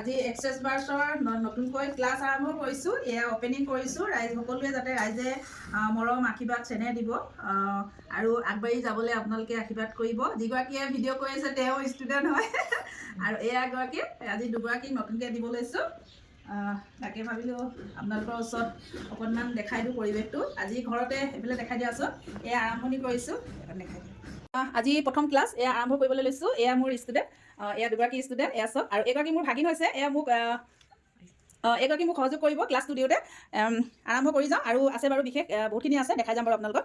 আজি এক্সেছ বাৰ্ছৰ নতুনকৈ ক্লাছ আৰম্ভ কৰিছোঁ। এয়া অপেনিং কৰিছোঁ। সকলোৱে যাতে ৰাইজে মৰম আশীৰ্বাদ চেনেহ দিব আৰু আগবাঢ়ি যাবলৈ আপোনালোকে আশীৰ্বাদ কৰিব। যিগৰাকীয়ে ভিডিঅ' কৰি আছে তেওঁ ষ্টুডেণ্ট হয় আৰু এয়া এগৰাকী আজি দুগৰাকীক নতুনকৈ দিব লৈছোঁ। তাকে ভাবিলোঁ আপোনালোকৰ ওচৰত অকণমান দেখাই দিওঁ পৰিৱেশটো। আজি ঘৰতে এইফালে দেখাই দিয়াচোন। এয়া আৰম্ভণি কৰিছোঁ, দেখাই দিওঁ। আজি প্ৰথম ক্লাছ এয়া আৰম্ভ কৰিবলৈ লৈছোঁ। এয়া মোৰ ষ্টুডেণ্ট, এয়া দুগৰাকী ষ্টুডেণ্ট এয়া চব, আৰু এগৰাকী মোৰ ভাগিন হৈছে। এয়া মোক এগৰাকী মোক সহযোগ কৰিব ক্লাছটো দিওঁতে। আৰম্ভ কৰি যাওঁ, আৰু আছে বাৰু বিশেষ বহুতখিনি আছে, দেখাই যাম বাৰু আপোনালোকক।